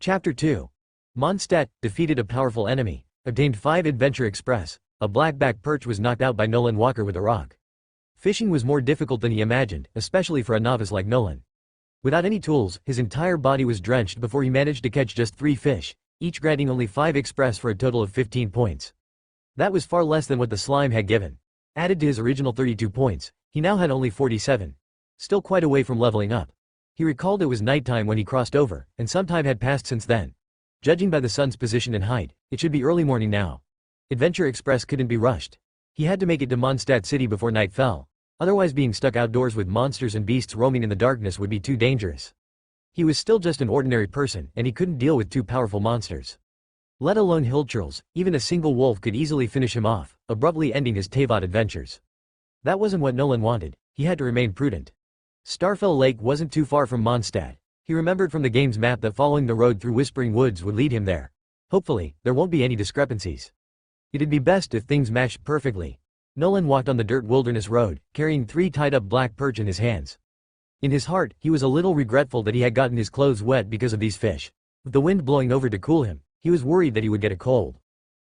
Chapter 2. Mondstadt defeated a powerful enemy, obtained 5 Adventure Express. A blackback perch was knocked out by Nolan Walker with a rock. Fishing was more difficult than he imagined, especially for a novice like Nolan. Without any tools, his entire body was drenched before he managed to catch just 3 fish, each granting only 5 Express for a total of 15 points. That was far less than what the slime had given. Added to his original 32 points, he now had only 47. Still quite away from leveling up. He recalled it was nighttime when he crossed over, and some time had passed since then. Judging by the sun's position and height, it should be early morning now. Adventure Express couldn't be rushed. He had to make it to Mondstadt City before night fell. Otherwise being stuck outdoors with monsters and beasts roaming in the darkness would be too dangerous. He was still just an ordinary person, and he couldn't deal with 2 powerful monsters. Let alone hillchurls, even a single wolf could easily finish him off, abruptly ending his Teyvat adventures. That wasn't what Nolan wanted. He had to remain prudent. Starfell Lake wasn't too far from Mondstadt. He remembered from the game's map that following the road through Whispering Woods would lead him there. Hopefully, there won't be any discrepancies. It'd be best if things matched perfectly. Nolan walked on the dirt wilderness road, carrying 3 tied-up black perch in his hands. In his heart, he was a little regretful that he had gotten his clothes wet because of these fish. With the wind blowing over to cool him, he was worried that he would get a cold.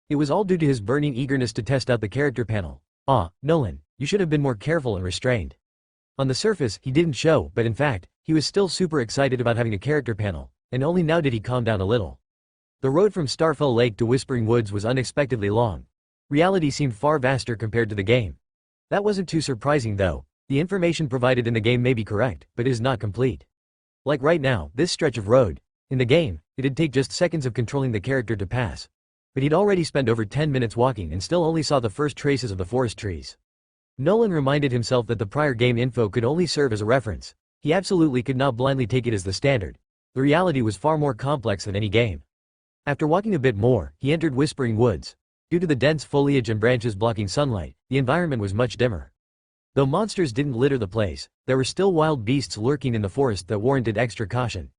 It was all due to his burning eagerness to test out the character panel. Nolan, you should have been more careful and restrained. On the surface, he didn't show, but in fact, he was still super excited about having a character panel, and only now did he calm down a little. The road from Starfell Lake to Whispering Woods was unexpectedly long. Reality seemed far vaster compared to the game. That wasn't too surprising though. The information provided in the game may be correct, but is not complete. Like right now, this stretch of road. In the game, it'd take just seconds of controlling the character to pass. But he'd already spent over 10 minutes walking and still only saw the first traces of the forest trees. Nolan reminded himself that the prior game info could only serve as a reference. He absolutely could not blindly take it as the standard. The reality was far more complex than any game. After walking a bit more, he entered Whispering Woods. Due to the dense foliage and branches blocking sunlight, the environment was much dimmer. Though monsters didn't litter the place, there were still wild beasts lurking in the forest that warranted extra caution.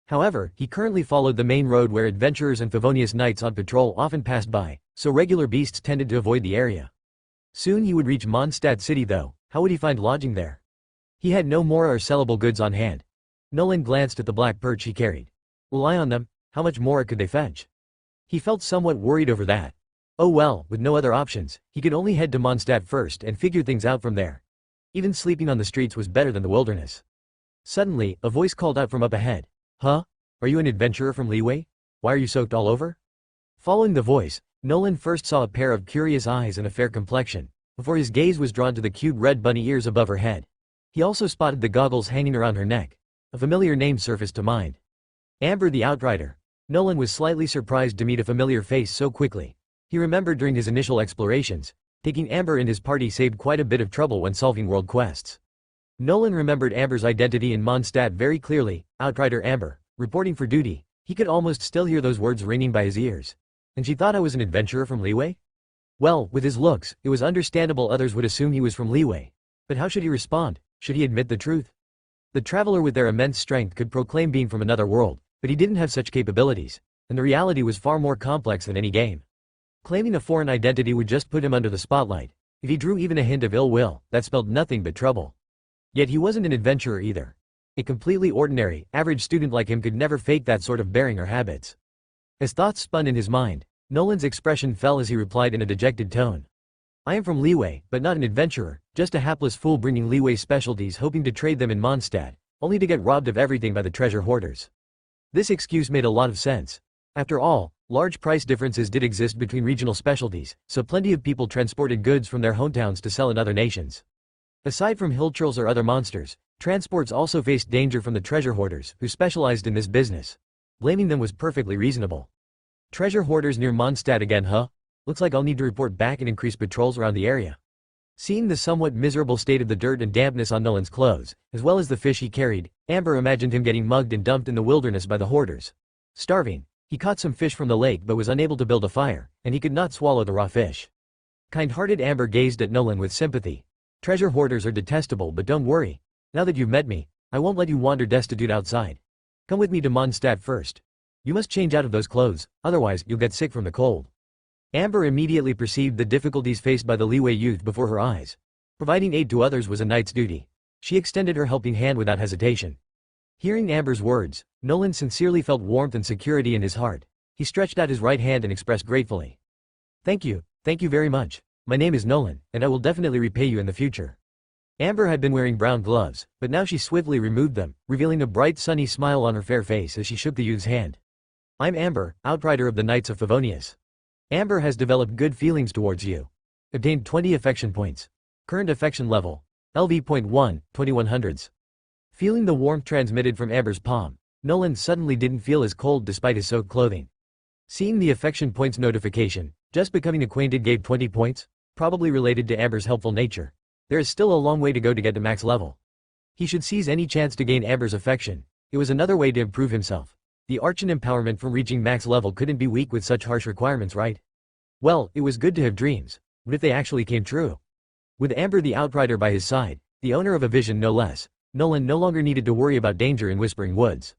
However, he currently followed the main road where adventurers and Favonius knights on patrol often passed by, so regular beasts tended to avoid the area. Soon he would reach Mondstadt City though. How would he find lodging there? He had no more or sellable goods on hand. Nolan glanced at the black perch he carried. Rely on them? How much more could they fetch? He felt somewhat worried over that. Oh well, with no other options, he could only head to Mondstadt first and figure things out from there. Even sleeping on the streets was better than the wilderness. Suddenly, a voice called out from up ahead. Huh? Are you an adventurer from Liyue? Why are you soaked all over? Following the voice, Nolan first saw a pair of curious eyes and a fair complexion, before his gaze was drawn to the cute red bunny ears above her head. He also spotted the goggles hanging around her neck. A familiar name surfaced to mind. Amber the Outrider. Nolan was slightly surprised to meet a familiar face so quickly. He remembered during his initial explorations, taking Amber in his party saved quite a bit of trouble when solving world quests. Nolan remembered Amber's identity in Mondstadt very clearly, Outrider Amber, reporting for duty. He could almost still hear those words ringing by his ears. And she thought I was an adventurer from Liyue? Well, with his looks, it was understandable others would assume he was from Liyue. But how should he respond? Should he admit the truth? The traveler with their immense strength could proclaim being from another world, but he didn't have such capabilities, and the reality was far more complex than any game. Claiming a foreign identity would just put him under the spotlight. If he drew even a hint of ill will, that spelled nothing but trouble. Yet he wasn't an adventurer either. A completely ordinary, average student like him could never fake that sort of bearing or habits. As thoughts spun in his mind, Nolan's expression fell as he replied in a dejected tone. I am from Liyue, but not an adventurer, just a hapless fool bringing Liyue specialties hoping to trade them in Mondstadt, only to get robbed of everything by the treasure hoarders. This excuse made a lot of sense. After all, large price differences did exist between regional specialties, so plenty of people transported goods from their hometowns to sell in other nations. Aside from hillchurls or other monsters, transports also faced danger from the treasure hoarders, who specialized in this business. Blaming them was perfectly reasonable. Treasure hoarders near Mondstadt again, huh? Looks like I'll need to report back and increase patrols around the area. Seeing the somewhat miserable state of the dirt and dampness on Nolan's clothes, as well as the fish he carried, Amber imagined him getting mugged and dumped in the wilderness by the hoarders. Starving, he caught some fish from the lake but was unable to build a fire, and he could not swallow the raw fish. Kind-hearted Amber gazed at Nolan with sympathy. Treasure hoarders are detestable, but don't worry. Now that you've met me, I won't let you wander destitute outside. Come with me to Mondstadt first. You must change out of those clothes, otherwise you'll get sick from the cold. Amber immediately perceived the difficulties faced by the Liyue youth before her eyes. Providing aid to others was a knight's duty. She extended her helping hand without hesitation. Hearing Amber's words, Nolan sincerely felt warmth and security in his heart. He stretched out his right hand and expressed gratefully. Thank you very much. My name is Nolan, and I will definitely repay you in the future. Amber had been wearing brown gloves, but now she swiftly removed them, revealing a bright sunny smile on her fair face as she shook the youth's hand. I'm Amber, Outrider of the Knights of Favonius. Amber has developed good feelings towards you. Obtained 20 affection points. Current affection level. LV.1, 2100s. Feeling the warmth transmitted from Amber's palm, Nolan suddenly didn't feel as cold despite his soaked clothing. Seeing the affection points notification, just becoming acquainted gave 20 points, probably related to Amber's helpful nature. There is still a long way to go to get to max level. He should seize any chance to gain Amber's affection. It was another way to improve himself. The Archon empowerment from reaching max level couldn't be weak with such harsh requirements, right? Well, it was good to have dreams, but if they actually came true. With Amber the Outrider by his side, the owner of a vision no less, Nolan no longer needed to worry about danger in Whispering Woods.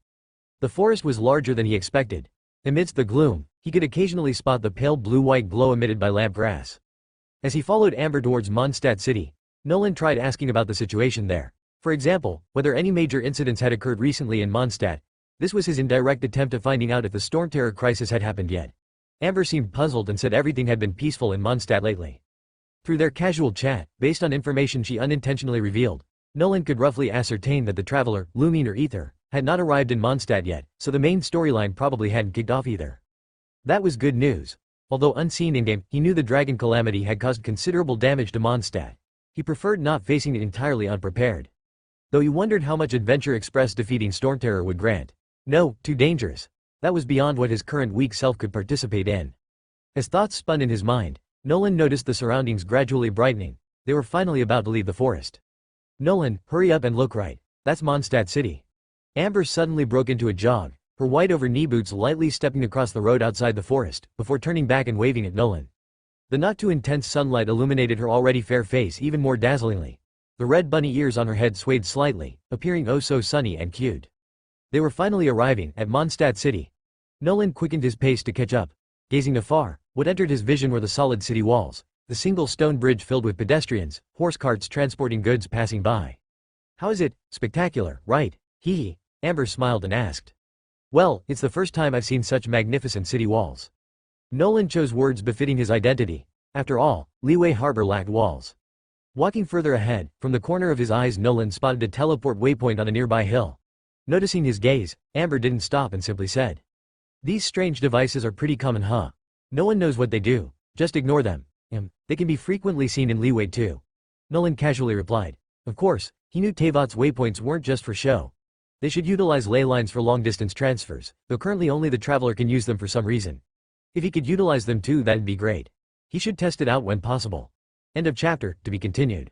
The forest was larger than he expected. Amidst the gloom, he could occasionally spot the pale blue-white glow emitted by lamp grass. As he followed Amber towards Mondstadt City, Nolan tried asking about the situation there. For example, whether any major incidents had occurred recently in Mondstadt. This was his indirect attempt at finding out if the storm terror crisis had happened yet. Amber seemed puzzled and said everything had been peaceful in Mondstadt lately. Through their casual chat, based on information she unintentionally revealed, Nolan could roughly ascertain that the traveler, Lumine or Ether, had not arrived in Mondstadt yet, so the main storyline probably hadn't kicked off either. That was good news. Although unseen in-game, he knew the dragon calamity had caused considerable damage to Mondstadt. He preferred not facing it entirely unprepared. Though he wondered how much Adventure Express defeating Storm Terror would grant. No, too dangerous. That was beyond what his current weak self could participate in. As thoughts spun in his mind, Nolan noticed the surroundings gradually brightening. They were finally about to leave the forest. Nolan, hurry up and look right. That's Mondstadt City. Amber suddenly broke into a jog, her white over-knee boots lightly stepping across the road outside the forest, before turning back and waving at Nolan. The not-too-intense sunlight illuminated her already fair face even more dazzlingly. The red bunny ears on her head swayed slightly, appearing oh so sunny and cute. They were finally arriving at Mondstadt City. Nolan quickened his pace to catch up. Gazing afar, what entered his vision were the solid city walls, the single stone bridge filled with pedestrians, horse carts transporting goods passing by. How is it? Spectacular, right? Hee. Amber smiled and asked. Well, it's the first time I've seen such magnificent city walls. Nolan chose words befitting his identity. After all, Liyue Harbor lacked walls. Walking further ahead, from the corner of his eyes Nolan spotted a teleport waypoint on a nearby hill. Noticing his gaze, Amber didn't stop and simply said. These strange devices are pretty common, huh? No one knows what they do, just ignore them. They can be frequently seen in Liyue too. Nolan casually replied. Of course, he knew Teyvat's waypoints weren't just for show. They should utilize ley lines for long-distance transfers, though currently only the traveler can use them for some reason. If he could utilize them too, that'd be great. He should test it out when possible. End of chapter, to be continued.